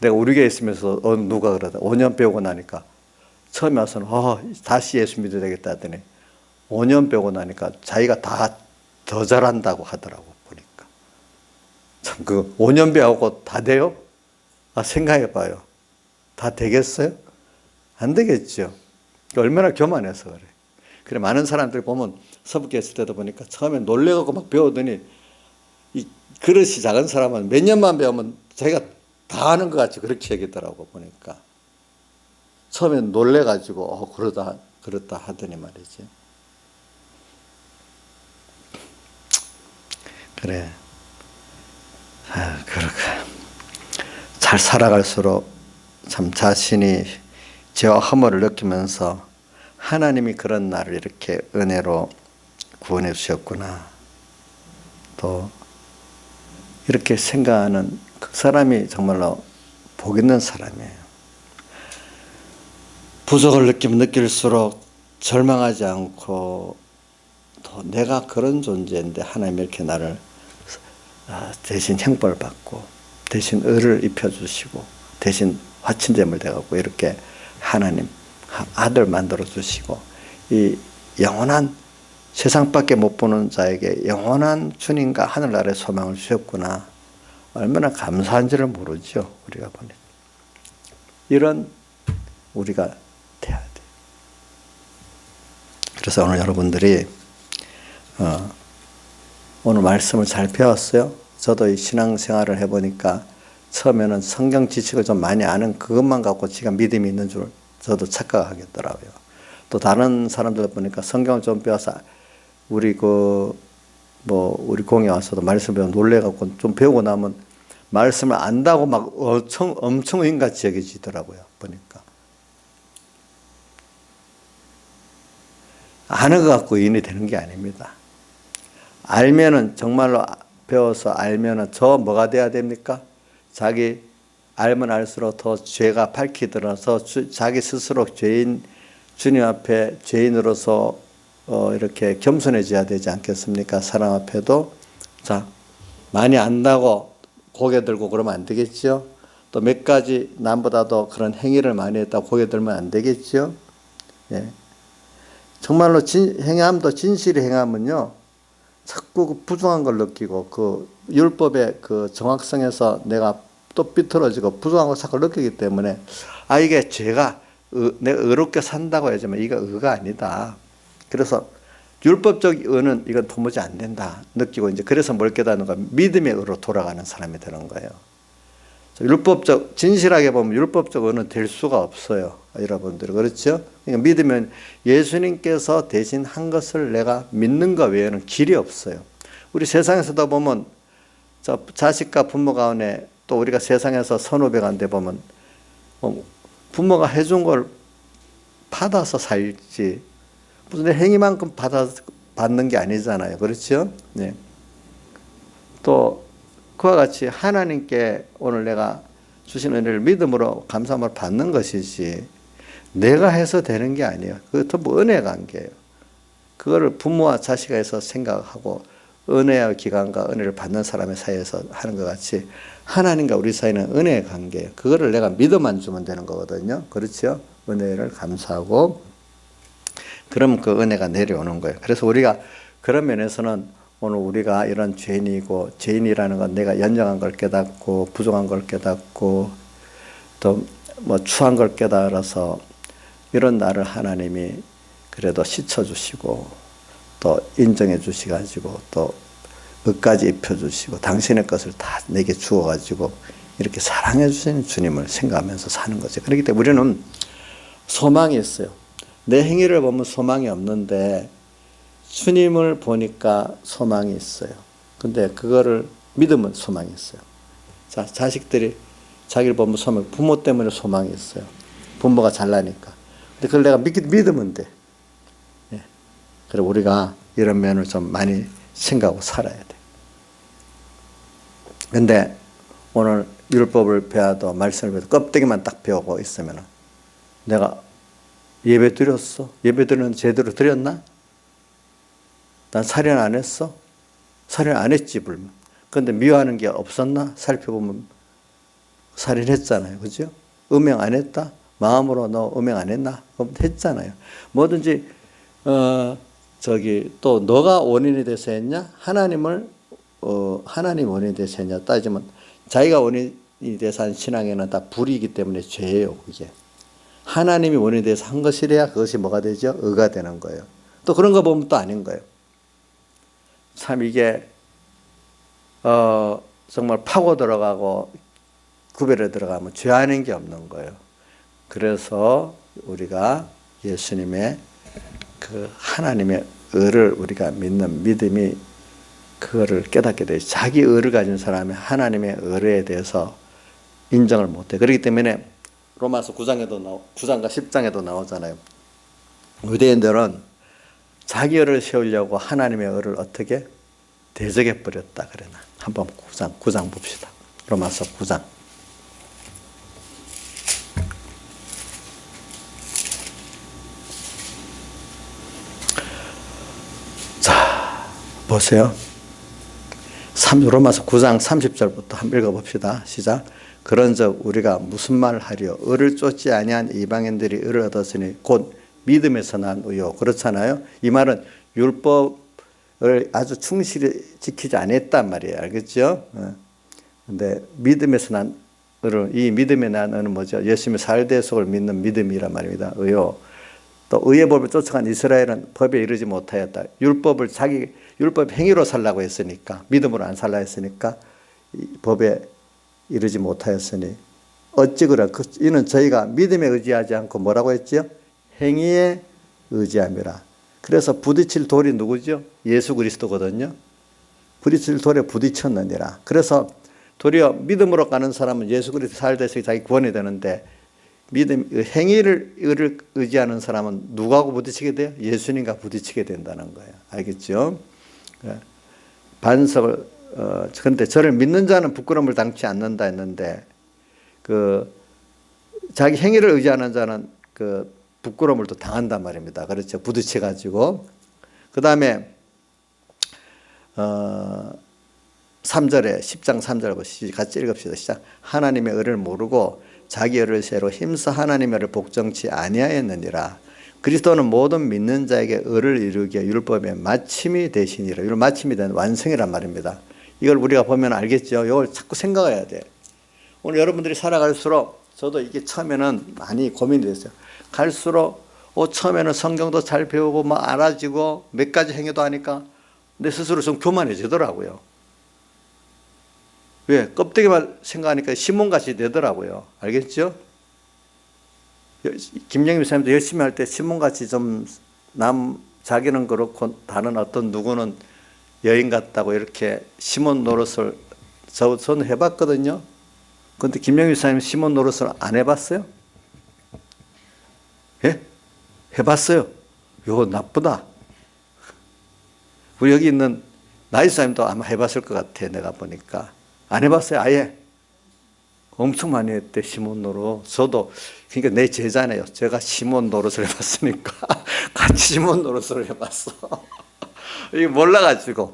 Speaker 1: 내가 우리 교회에 있으면서 누가 그러다 5년 배우고 나니까 처음에 와서는 다시 예수 믿어야 되겠다 하더니 5년 배우고 나니까 자기가 다 더 잘한다고 하더라고. 보니까 참 5년 배우고 다 돼요? 생각해 봐요. 다 되겠어요? 안 되겠죠. 얼마나 교만해서 그래. 그래 많은 사람들 보면 서북에 있을 때도 보니까 처음에 놀래갖고 막 배우더니 이 그릇이 작은 사람은 몇 년만 배우면 자기가 다 하는 것 같이 그렇게 얘기더라고. 보니까 처음에 놀래가지고 그렇다 하더니 말이지. 그래. 그렇게 잘 살아갈수록 참 자신이 죄와 허물을 느끼면서 하나님이 그런 나를 이렇게 은혜로 구원해 주셨구나. 또 이렇게 생각하는 그 사람이 정말로 복 있는 사람이에요. 부족을 느낄수록 절망하지 않고 또 내가 그런 존재인데 하나님이 이렇게 나를 대신 형벌 받고 대신 의를 입혀주시고 대신 화친제물 돼갖고 이렇게 하나님 아들 만들어 주시고 이 영원한 세상밖에 못 보는 자에게 영원한 주님과 하늘나라의 소망을 주셨구나. 얼마나 감사한지를 모르죠. 우리가 보니 이런 우리가 돼야 돼. 그래서 오늘 여러분들이 오늘 말씀을 잘 배웠어요. 저도 이 신앙생활을 해보니까 처음에는 성경 지식을 좀 많이 아는 그것만 갖고 지가 믿음이 있는 줄 저도 착각하겠더라고요. 또 다른 사람들 보니까 성경을 좀 배워서 우리 우리 공에 와서도 말씀 배워 놀래갖고 좀 배우고 나면 말씀을 안다고 막 엄청 의인같이 여겨지더라고요. 보니까 아는 것 갖고 의인이 되는 게 아닙니다. 알면은 정말로 배워서 알면은 뭐가 돼야 됩니까? 자기 알면 알수록 더 죄가 밝히더라서 자기 스스로 주님 앞에 죄인으로서 이렇게 겸손해져야 되지 않겠습니까? 사람 앞에도. 자, 많이 안다고 고개 들고 그러면 안 되겠죠? 또 몇 가지 남보다도 그런 행위를 많이 했다고 고개 들면 안 되겠죠? 예. 정말로 행함도 진실히 행하면요. 자꾸 그 부정한 걸 느끼고 그 율법의 그 정확성에서 내가 또 삐뚤어지고 부정한 걸 자꾸 느끼기 때문에 이게 죄가 내가 의롭게 산다고 하지만 이거 의가 아니다. 그래서 율법적 의는 이건 도무지 안 된다 느끼고 이제 그래서 뭘 깨닫는가 믿음의 의로 돌아가는 사람이 되는 거예요. 율법적 진실하게 보면 율법적 의는 될 수가 없어요. 여러분들 그렇죠? 그러니까 믿으면 예수님께서 대신 한 것을 내가 믿는 것 외에는 길이 없어요. 우리 세상에서도 보면 자식과 부모 가운데 또 우리가 세상에서 선후배 간데 보면 부모가 해준 걸 받아서 살지 무슨 내 행위만큼 받는 게 아니잖아요. 그렇죠? 네. 또 그와 같이 하나님께 오늘 내가 주신 은혜를 믿음으로 감사함으로 받는 것이지 내가 해서 되는 게 아니에요. 그것도 뭐 은혜 관계예요. 그거를 부모와 자식에서 생각하고 은혜와 기간과 은혜를 받는 사람의 사이에서 하는 것 같이 하나님과 우리 사이는 은혜의 관계예요. 그거를 내가 믿어만 주면 되는 거거든요. 그렇죠? 은혜를 감사하고 그러면 그 은혜가 내려오는 거예요. 그래서 우리가 그런 면에서는 오늘 우리가 이런 죄인이고, 죄인이라는 건 내가 연약한 걸 깨닫고 부족한 걸 깨닫고 또 뭐 추한 걸 깨달아서 이런 나를 하나님이 그래도 씻어주시고 또 인정해 주시가지고 또 의까지 입혀주시고 당신의 것을 다 내게 주어가지고 이렇게 사랑해 주시는 주님을 생각하면서 사는 거죠. 그렇기 때문에 우리는 소망이 있어요. 내 행위를 보면 소망이 없는데 주님을 보니까 소망이 있어요. 근데 그거를 믿으면 소망이 있어요. 자, 자식들이 자기를 보면 소망, 부모 때문에 소망이 있어요. 부모가 잘나니까. 근데 그걸 내가 믿으면 돼. 예. 그리고 우리가 이런 면을 좀 많이 생각하고 살아야 돼. 근데 오늘 율법을 배워도 말씀을 배워도 껍데기만 딱 배우고 있으면 내가 예배 드렸어? 예배 드리는 제대로 드렸나? 난 살인 안 했어? 살인 안 했지, 불면. 근데 미워하는 게 없었나? 살펴보면 살인했잖아요. 그죠? 음행 안 했다? 마음으로 너 음행 안 했나? 했잖아요. 뭐든지, 또 너가 원인이 돼서 했냐? 하나님 원인이 돼서 했냐? 따지면 자기가 원인이 돼서 한 신앙에는 다 불이기 때문에 죄예요, 그게. 하나님이 원인이 돼서 한 것이래야 그것이 뭐가 되죠? 의가 되는 거예요. 또 그런 거 보면 또 아닌 거예요. 참 이게, 정말 파고 들어가고 구별에 들어가면 죄하는 게 없는 거예요. 그래서 우리가 예수님의 그 하나님의 의를 우리가 믿는 믿음이 그거를 깨닫게 돼요. 자기 의를 가진 사람이 하나님의 의에 대해서 인정을 못해. 그렇기 때문에 로마서 9장과 10장에도 나오잖아요. 유대인들은 자기 의를 세우려고 하나님의 의를 어떻게 대적해 버렸다 그러나. 한번 9장 봅시다. 로마서 9장. 자, 보세요. 로마서 9장 30절부터 한번 읽어봅시다. 시작. 그런즉 우리가 무슨 말을 하리요? 의를 쫓지 아니한 이방인들이 의를 얻었으니 곧 믿음에서 난 의요. 그렇잖아요. 이 말은 율법을 아주 충실히 지키지 않았단 말이에요. 알겠죠? 근데 믿음에서 난 의를, 이 믿음에 난 의는 뭐죠? 예수님의 살대속을 믿는 믿음이란 말입니다. 의요. 또 의의 법을 쫓아간 이스라엘은 법에 이르지 못하였다. 율법 행위로 살라고 했으니까, 믿음으로 안 살라 했으니까 법에 이르지 못하였으니 어찌 그래? 이는 저희가 믿음에 의지하지 않고 뭐라고 했지요? 행위에 의지함이라. 그래서 부딪힐 돌이 누구죠? 예수 그리스도거든요. 부딪힐 돌에 부딪혔느니라. 그래서 도리어 믿음으로 가는 사람은 예수 그리스도 살대서 자기 구원이 되는데 행위를 의지하는 사람은 누구하고 부딪히게 돼요? 예수님과 부딪히게 된다는 거예요. 알겠죠? 반석을 그런데 저를 믿는 자는 부끄러움을 당치 않는다 했는데 자기 행위를 의지하는 자는 부끄러움을 또 당한단 말입니다. 그렇죠? 부딪혀 가지고. 그다음에 3절에 10장 3절 보시죠. 같이 읽읍시다. 시작. 하나님의 의를 모르고 자기 의를 세로 힘써 하나님의 의를 복종치 아니하였느니라. 그리스도는 모든 믿는 자에게 의를 이루기에 율법의 마침이 되시니라. 이걸 마침이 된 완성이란 말입니다. 이걸 우리가 보면 알겠죠. 이걸 자꾸 생각해야 돼. 오늘 여러분들이 살아갈수록 저도 이게 처음에는 많이 고민이 됐어요. 갈수록 처음에는 성경도 잘 배우고 막 알아지고 몇 가지 행위도 하니까 내 스스로 좀 교만해지더라고요. 왜? 껍데기만 생각하니까 신문같이 되더라고요. 알겠죠? 김영민 선생님도 열심히 할 때 신문같이 좀 자기는 그렇고 다른 어떤 누구는 여인 같다고 이렇게 시몬 노릇을 저는 해봤거든요. 그런데 김영민 선생님 시몬 노릇을 안 해봤어요? 예? 해봤어요. 이거 나쁘다. 우리 여기 있는 나이스 사님도 아마 해봤을 것 같아. 내가 보니까. 안 해봤어요. 아예. 엄청 많이 했대. 시몬 노릇. 저도 그러니까 내 제자네요. 제가 시몬 노릇을 해봤으니까 같이 시몬 노릇을 해봤어. 이게 몰라가지고.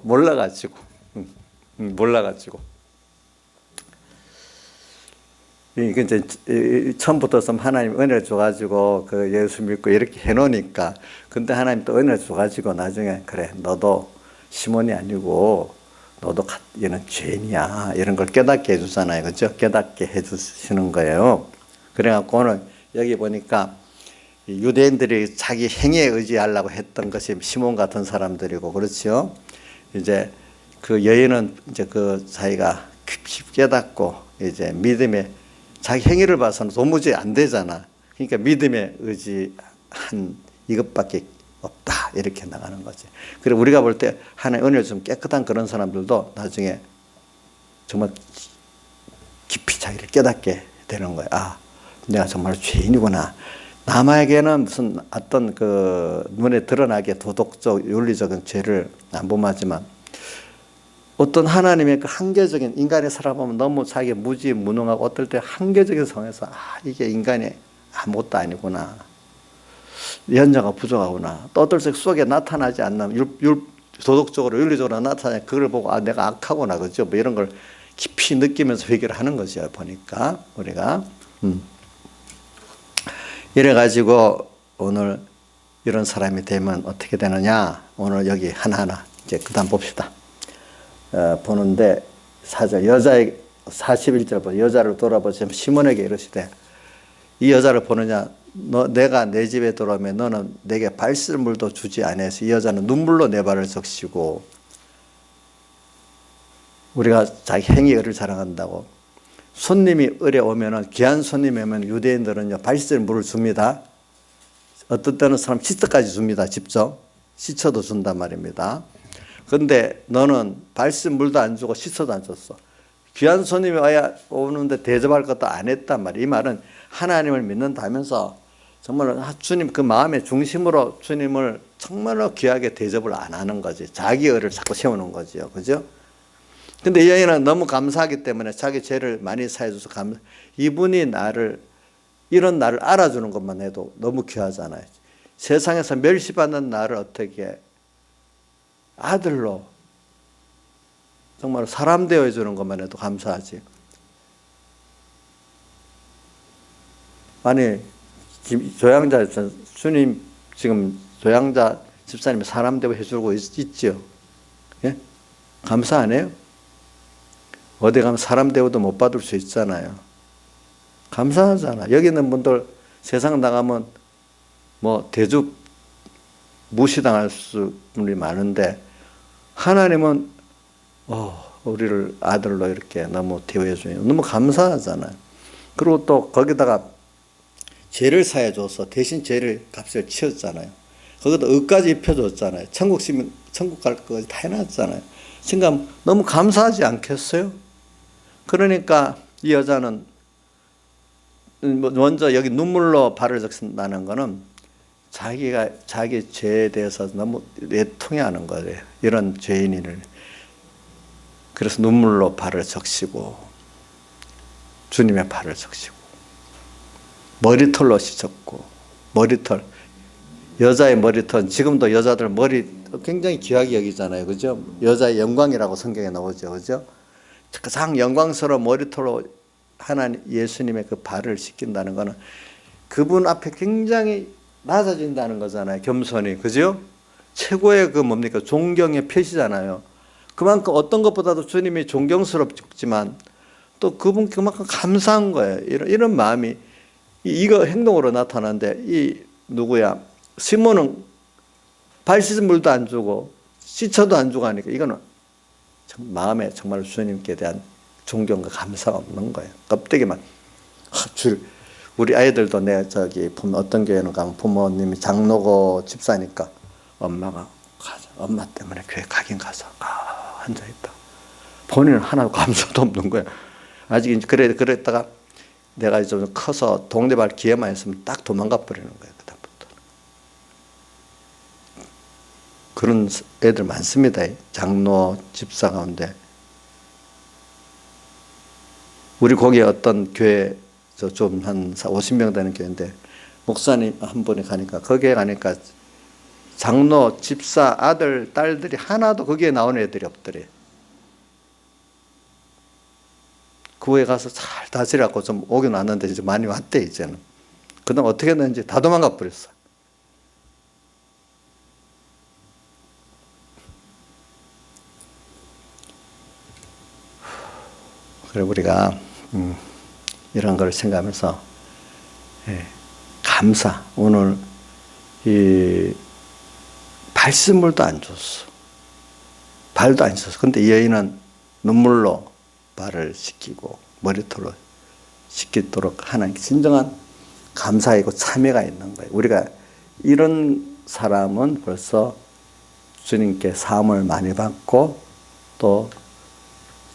Speaker 1: 이게 이제 처음부터 좀 하나님 은혜를 줘가지고 예수 믿고 이렇게 해놓으니까 근데 하나님 또 은혜를 줘가지고 나중에 그래 너도 시몬이 아니고 너도 얘는 죄인이야. 이런 걸 깨닫게 해주잖아요. 그죠? 깨닫게 해주시는 거예요. 그래갖고 오늘 여기 보니까 유대인들이 자기 행위에 의지하려고 했던 것이 시몬 같은 사람들이고, 그렇죠? 이제 그 여인은 이제 그 자기가 깊이 깨닫고 이제 믿음에 자기 행위를 봐서는 도무지 안 되잖아. 그러니까 믿음에 의지한 이것밖에 없다. 이렇게 나가는 거지. 그리고 우리가 볼 때 하나의 은혜를 좀 깨끗한 그런 사람들도 나중에 정말 깊이 자기를 깨닫게 되는 거야. 아, 내가 정말 죄인이구나. 남에게는 무슨 어떤 그 눈에 드러나게 도덕적, 윤리적인 죄를 안 범하지만 어떤 하나님의 그 한계적인 인간의 살아보면 너무 자기 무지무능하고 어떨 때 한계적인 상황에서 아, 이게 인간이 아무것도 아니구나. 연자가 부족하구나. 또 어떨 때 속에 나타나지 않는 도덕적으로 윤리적으로 나타나냐. 그걸 보고 아, 내가 악하구나. 그죠? 뭐 이런 걸 깊이 느끼면서 회개를 하는 거죠. 보니까 우리가. 이래가지고 오늘 이런 사람이 되면 어떻게 되느냐. 오늘 여기 하나하나 이제 그 다음 봅시다. 보는데 4절 여자의 41절 보자. 여자를 돌아보시면 시몬에게 이르시되 이 여자를 보느냐. 내가 내 집에 들어오면 너는 내게 발설물도 주지 아니하여서 이 여자는 눈물로 내 발을 적시고. 우리가 자기 행위 의를 자랑한다고. 손님이 을에 오면은 귀한 손님이 오면 유대인들은요 발설물을 줍니다. 어떤 때는 사람 시트까지 줍니다. 직접 시쳐도 준단 말입니다. 그런데 너는 발설물도 안 주고 시쳐도 안 줬어. 귀한 손님이 와야 오는데 대접할 것도 안 했단 말이에요. 이 말은 하나님을 믿는다면서 정말 주님 그 마음의 중심으로 주님을 정말로 귀하게 대접을 안 하는 거지. 자기 의를 자꾸 세우는 거죠. 그죠? 근데 이 여인은 너무 감사하기 때문에 자기 죄를 많이 사해줘서 이분이 나를 이런 나를 알아주는 것만 해도 너무 귀하잖아요. 세상에서 멸시받는 나를 어떻게 아들로 정말 사람 되어 주는 것만 해도 감사하지. 아니 조양자 주님 지금 조양자 집사님이 사람 되어 해주고 있죠. 예? 감사 안 해요? 어디 가면 사람 대우도 못 받을 수 있잖아요. 감사하잖아. 여기 있는 분들 세상 나가면 뭐 대접 무시당할 분이 많은데 하나님은 우리를 아들로 이렇게 너무 대우해 주니 너무 감사하잖아요. 그리고 또 거기다가 죄를 사해줘서 대신 죄를 값을 치웠잖아요. 거기다 의까지 입혀줬잖아요. 천국 갈 거까지 다 해놨잖아요. 그러니까 너무 감사하지 않겠어요? 그러니까 이 여자는 먼저 여기 눈물로 발을 적신다는 거는 자기가 자기 죄에 대해서 너무 애통해하는 거예요. 이런 죄인을. 그래서 눈물로 발을 적시고 주님의 발을 적시고 머리털로 씻었고 머리털 여자의 머리털 지금도 여자들 머리 굉장히 귀하게 여기잖아요. 그죠? 여자의 영광이라고 성경에 나오죠. 그죠? 가장 영광스러운 머리털로 하나님 예수님의 그 발을 씻긴다는 것은 그분 앞에 굉장히 낮아진다는 거잖아요. 겸손이. 그죠? 최고의 그 뭡니까? 존경의 표시잖아요. 그만큼 어떤 것보다도 주님이 존경스럽지만 또 그분 그만큼 감사한 거예요. 이런 마음이 이거 행동으로 나타나는데 이 누구야? 시몬은 발 씻은 물도 안 주고 씻어도 안 주고 하니까 이거는 마음에 정말 주님께 대한 존경과 감사가 없는 거예요. 껍데기만. 우리 아이들도 보면 어떤 교회는 가면 부모님이 장로고 집사니까 엄마가 엄마 때문에 교회 가긴 가서 앉아있다. 본인은 하나도 감사도 없는 거예요. 아직 그랬다가 내가 좀 커서 동네발 기회만 있으면 딱 도망가 버리는 거예요. 그다음부터. 그런 애들 많습니다. 장로, 집사 가운데. 우리 거기에 어떤 교회 좀 한 50명 되는 교회인데 목사님 한 분이 가니까 거기에 가니까 장로, 집사, 아들, 딸들이 하나도 거기에 나오는 애들이 없더래. 그 후에 가서 잘 다스리라고 좀 오긴 왔는데 이제 많이 왔대 이제는. 그동안 어떻게 했는지 다 도망가 버렸어. 그래 우리가 이런 걸 생각하면서 감사. 오늘 이 발신물도 안 줬어. 발도 안 씻었어. 근데 이 여인은 눈물로 발을 씻기고 머리털로 씻기도록 하는 진정한 감사이고 참회가 있는 거예요. 우리가 이런 사람은 벌써 주님께 사함을 많이 받고 또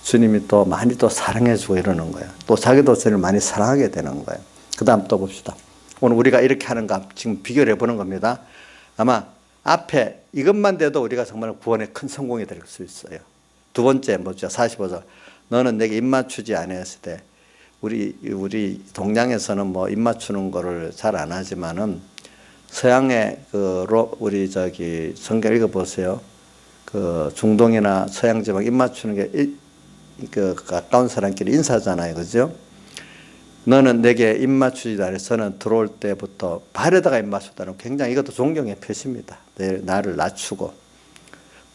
Speaker 1: 주님이 또 많이 또 사랑해주고 이러는 거예요. 또 자기도 주님을 많이 사랑하게 되는 거예요. 그 다음 또 봅시다. 오늘 우리가 이렇게 하는가 지금 비교를 해보는 겁니다. 아마 앞에 이것만 돼도 우리가 정말 구원의 큰 성공이 될 수 있어요. 두 번째 뭐죠? 45절. 너는 내게 입맞추지 아니했을 때 우리 동양에서는 뭐 입맞추는 거를 잘 안 하지만은 서양의 우리 성경 읽어보세요. 그 중동이나 서양 지방 입맞추는 게 가까운 사람끼리 인사잖아요. 그죠? 너는 내게 입맞추지 않아서는 들어올 때부터 발에다가 입맞추다는 굉장히 이것도 존경의 표시입니다. 나를 낮추고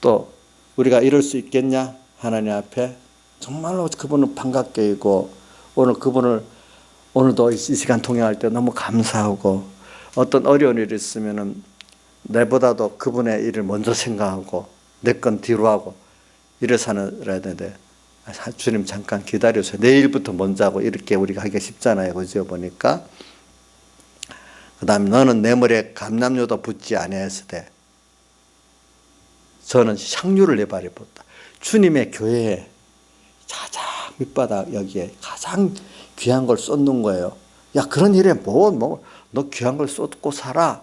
Speaker 1: 또 우리가 이럴 수 있겠냐? 하나님 앞에 정말로 그분을 반갑게 여기고 오늘도 이 시간 통행할 때 너무 감사하고 어떤 어려운 일이 있으면은 내보다도 그분의 일을 먼저 생각하고 내 건 뒤로 하고 이래 살아야 되는데 주님 잠깐 기다려주세요. 내일부터 먼저 하고 이렇게 우리가 하기가 쉽잖아요. 그죠? 보니까 그 다음에 너는 내 머리에 감람료도 붓지 아니했을 때 저는 향유를 내 발에 붓다. 주님의 교회에 가장 밑바닥 여기에 가장 귀한 걸 쏟는 거예요. 야 그런 일에 너 귀한 걸 쏟고 살아.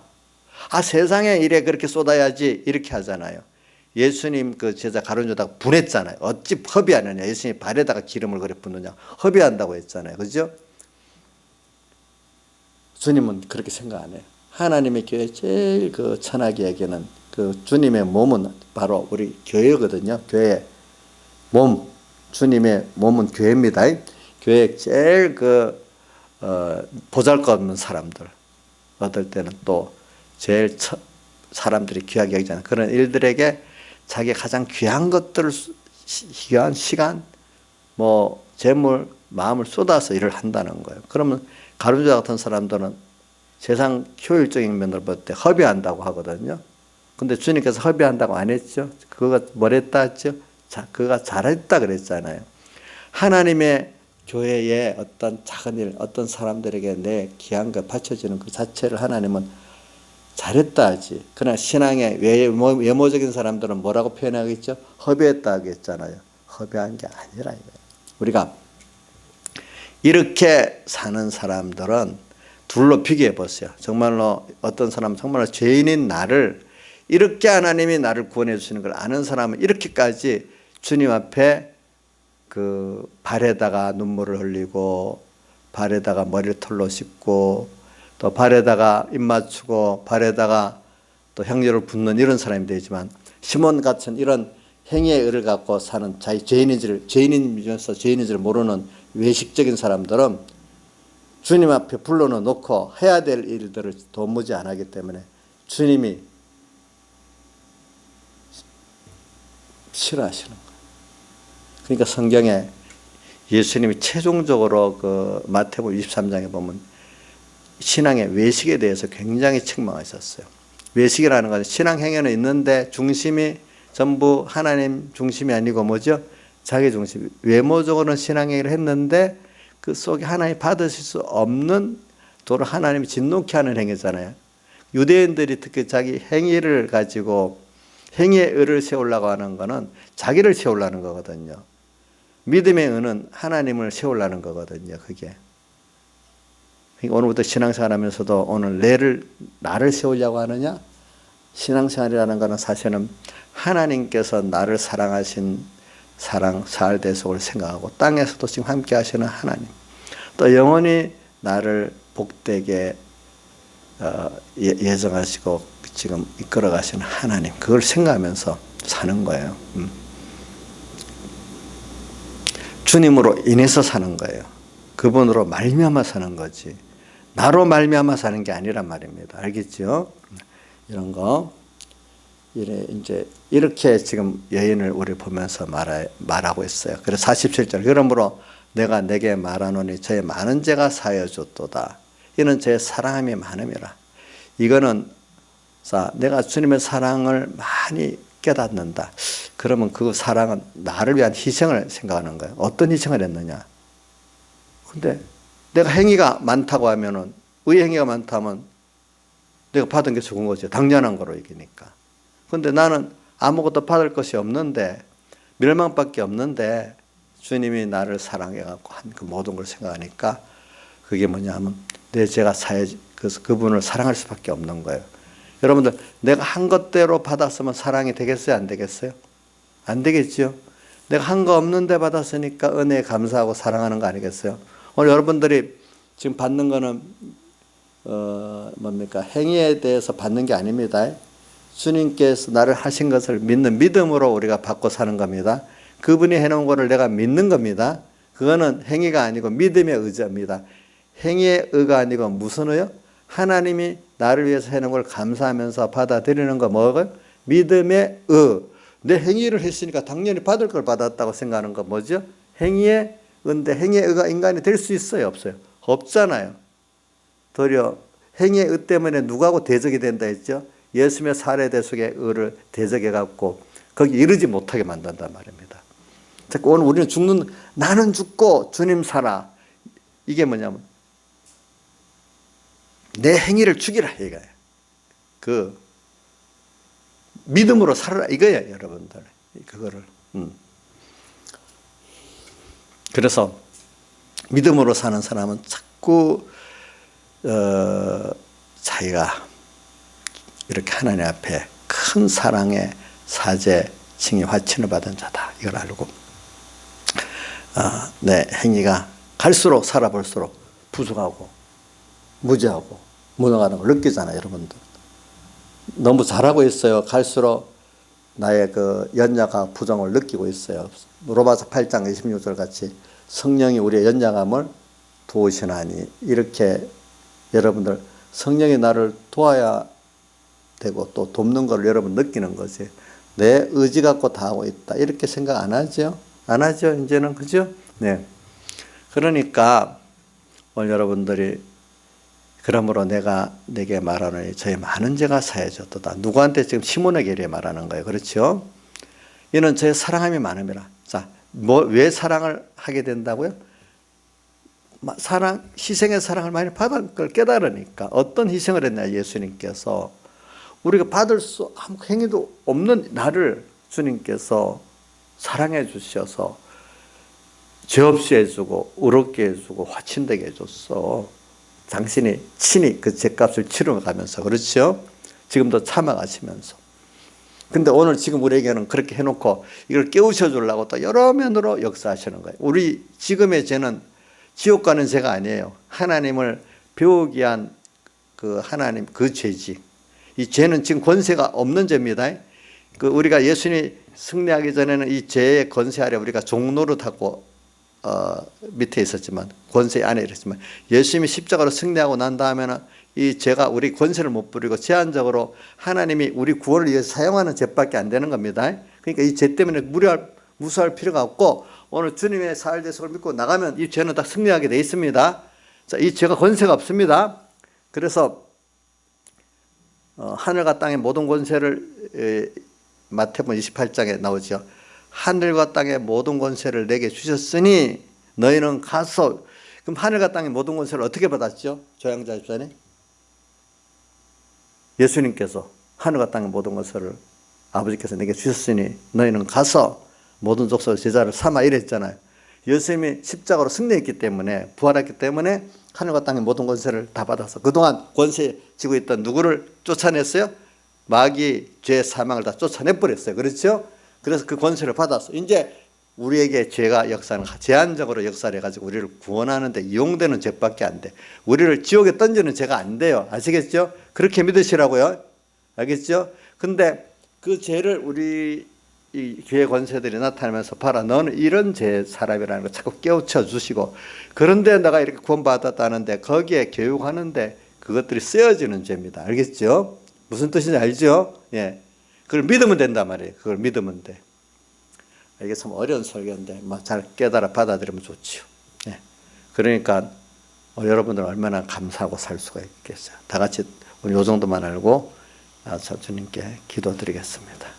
Speaker 1: 세상의 일에 그렇게 쏟아야지 이렇게 하잖아요. 예수님 그 제자 가룟유다가 분했잖아요. 어찌 허비하느냐. 예수님 발에다가 기름을 그래 붓느냐. 허비한다고 했잖아요. 그죠? 주님은 그렇게 생각 안 해요. 하나님의 교회 제일 그 천하게 여기는 그 주님의 몸은 바로 우리 교회거든요. 교회 몸. 주님의 몸은 교회입니다. 교회 제일 보잘것없는 사람들. 어떨 때는 또 제일 사람들이 귀하게 여기잖아요. 그런 일들에게 자기가 가장 귀한 것들을 귀한 시간, 재물, 마음을 쏟아서 일을 한다는 거예요. 그러면 가룟유다 같은 사람들은 세상 효율적인 면으로 볼 때 허비한다고 하거든요. 근데 주님께서 허비한다고 안 했죠. 그거가 뭘 했다 했죠? 그가 잘했다 그랬잖아요. 하나님의 교회에 어떤 작은 일, 어떤 사람들에게 내 귀한 것 바쳐지는 그 자체를 하나님은 잘했다 하지. 그러나 신앙의 외모적인 사람들은 뭐라고 표현하겠죠? 허비했다 하겠잖아요. 허비한 게 아니라 이거예요. 우리가 이렇게 사는 사람들은 둘로 비교해 보세요. 정말로 어떤 사람은 정말로 죄인인 나를 이렇게 하나님이 나를 구원해 주시는 걸 아는 사람은 이렇게까지 주님 앞에 그 발에다가 눈물을 흘리고 발에다가 머리를 털로 씻고 또 발에다가 입 맞추고 발에다가 또 향유를 붓는 이런 사람이 되지만 시몬 같은 이런 행위의 의를 갖고 사는 자기 죄인이면서 죄인인지를 모르는 외식적인 사람들은 주님 앞에 불러는 놓고 해야 될 일들을 도무지 안 하기 때문에 주님이 싫어하시는 거예요. 그러니까 성경에 예수님이 최종적으로 그 마태복음 23장에 보면 신앙의 외식에 대해서 굉장히 책망하셨어요. 외식이라는 것은 신앙 행위는 있는데 중심이 전부 하나님 중심이 아니고 뭐죠? 자기 중심. 외모적으로는 신앙 행위를 했는데 그 속에 하나님 받으실 수 없는 도로 하나님이 진노케 하는 행위잖아요. 유대인들이 특히 자기 행위를 가지고 행위의 의를 세우려고 하는 것은 자기를 세우려는 거거든요. 믿음의 의는 하나님을 세우려는 거거든요. 그게. 오늘부터 신앙생활 하면서도 오늘 나를 세우려고 하느냐? 신앙생활이라는 것은 사실은 하나님께서 나를 사랑하신 사할 대속을 생각하고 땅에서도 지금 함께 하시는 하나님 또 영원히 나를 복되게 예정하시고 지금 이끌어 가시는 하나님 그걸 생각하면서 사는 거예요. 주님으로 인해서 사는 거예요. 그분으로 말미암아 사는 거지 나로 말미암아 사는 게 아니란 말입니다. 알겠죠? 이런 거 이제 이렇게 지금 여인을 우리 보면서 말하고 있어요. 그래서 47절 그러므로 내가 내게 말하노니 저의 많은 죄가 사여졌도다. 이는 저의 사랑함이 많음이라. 이거는 내가 주님의 사랑을 많이 깨닫는다. 그러면 그 사랑은 나를 위한 희생을 생각하는 거예요. 어떤 희생을 했느냐. 근데 내가 행위가 많다고 하면은, 의행위가 많다면 내가 받은 게 적은 거죠. 당연한 거로 이기니까. 근데 나는 아무것도 받을 것이 없는데, 멸망밖에 없는데 주님이 나를 사랑해갖고 한 그 모든 걸 생각하니까 그게 뭐냐면 내 죄가 그래서 그분을 사랑할 수밖에 없는 거예요. 여러분들, 내가 한 것대로 받았으면 사랑이 되겠어요? 안 되겠어요? 안 되겠죠. 내가 한 거 없는데 받았으니까 은혜에 감사하고 사랑하는 거 아니겠어요? 오늘 여러분들이 지금 받는 거는 뭡니까? 행위에 대해서 받는 게 아닙니다. 주님께서 나를 하신 것을 믿는 믿음으로 우리가 받고 사는 겁니다. 그분이 해놓은 것을 내가 믿는 겁니다. 그거는 행위가 아니고 믿음의 의지입니다. 행위의 의가 아니고 무슨 의요? 하나님이 나를 위해서 해놓은 걸 감사하면서 받아들이는 거 뭐고요? 믿음의 의. 내 행위를 했으니까 당연히 받을 걸 받았다고 생각하는 거 뭐죠? 행위의 의인데 행위의 의가 인간이 될 수 있어요? 없어요? 없잖아요. 도리어 행위의 의 때문에 누구하고 대적이 된다 했죠? 예수님의 사례 대속의 의를 대적해갖고 거기 이르지 못하게 만든단 말입니다. 자꾸 오늘 우리는 나는 죽고 주님 살아. 이게 뭐냐면 내 행위를 죽이라 이거예요. 그 믿음으로 살아라 이거예요, 여러분들. 그거를. 그래서 믿음으로 사는 사람은 자꾸 자기가 이렇게 하나님 앞에 큰 사랑의 사제 칭의 화친을 받은 자다. 이걸 알고 내 행위가 갈수록 살아볼수록 부족하고 무지하고 무능하다는 걸 느끼잖아요, 여러분들. 너무 잘하고 있어요. 갈수록 나의 그 연약함, 부정을 느끼고 있어요. 로마서 8장 26절 같이 성령이 우리의 연약함을 도우시나니, 이렇게 여러분들 성령이 나를 도와야 되고 또 돕는 걸 여러분 느끼는 거지. 내 의지 갖고 다 하고 있다 이렇게 생각 안 하죠? 안 하죠 이제는. 그죠? 네. 그러니까 오늘 여러분들이 그러므로 내가 내게 말하노니 저의 많은 죄가 사해졌도다. 누구한테? 지금 시몬에게 이렇게 말하는 거예요. 그렇죠? 이는 저의 사랑함이 많음이라. 자, 왜 사랑을 하게 된다고요? 희생의 사랑을 많이 받은 걸 깨달으니까. 어떤 희생을 했냐, 예수님께서. 우리가 받을 수 아무 행위도 없는 나를 주님께서 사랑해 주셔서 죄 없이 해주고 의롭게 해주고 화친되게 해줬어. 당신이 친히 그 죄값을 치러가면서. 그렇죠? 지금도 참아가시면서. 근데 오늘 지금 우리에게는 그렇게 해놓고 이걸 깨우쳐 주려고 또 여러 면으로 역사하시는 거예요. 우리 지금의 죄는 지옥 가는 죄가 아니에요. 하나님을 배우기 위한 그 하나님 그 죄지. 이 죄는 지금 권세가 없는 죄입니다. 그 우리가 예수님이 승리하기 전에는 이 죄의 권세 아래 우리가 종노릇하고 밑에 있었지만, 권세 안에 있었지만, 예수님이 십자가로 승리하고 난 다음에는 이 죄가 우리 권세를 못 부리고 제한적으로 하나님이 우리 구원을 위해서 사용하는 죄밖에 안 되는 겁니다. 그러니까 이 죄 때문에 무서워할 필요가 없고, 오늘 주님의 사흘 대속을 믿고 나가면 이 죄는 다 승리하게 되어 있습니다. 자, 이 죄가 권세가 없습니다. 그래서 하늘과 땅의 모든 권세를 마태복음 28장에 나오죠. 하늘과 땅의 모든 권세를 내게 주셨으니 너희는 가서. 그럼 하늘과 땅의 모든 권세를 어떻게 받았죠? 조양자 집사님, 예수님께서 하늘과 땅의 모든 권세를 아버지께서 내게 주셨으니 너희는 가서 모든 족속의 제자를 삼아 이랬잖아요. 예수님이 십자가로 승리했기 때문에, 부활했기 때문에 하늘과 땅의 모든 권세를 다 받아서 그동안 권세 지고 있던 누구를 쫓아냈어요? 마귀, 죄, 사망을 다 쫓아내버렸어요. 그렇죠? 그래서 그 권세를 받았어. 이제 우리에게 죄가 역사는 제한적으로 역사를 해가지고 우리를 구원하는데 이용되는 죄밖에 안 돼. 우리를 지옥에 던지는 죄가 안 돼요. 아시겠죠? 그렇게 믿으시라고요. 알겠죠? 근데 그 죄를 우리 이 교회 권세들이 나타나면서 봐라, 너는 이런 죄 사람이라는 걸 자꾸 깨우쳐 주시고, 그런데 내가 이렇게 구원받았다는데 거기에 교육하는데 그것들이 쓰여지는 죄입니다. 알겠죠? 무슨 뜻인지 알죠? 예. 그걸 믿으면 된단 말이에요. 그걸 믿으면 돼. 이게 참 어려운 설교인데 잘 깨달아 받아들이면 좋죠. 그러니까 여러분들은 얼마나 감사하고 살 수가 있겠어요. 다 같이 오늘 요 정도만 알고 주님께 기도드리겠습니다.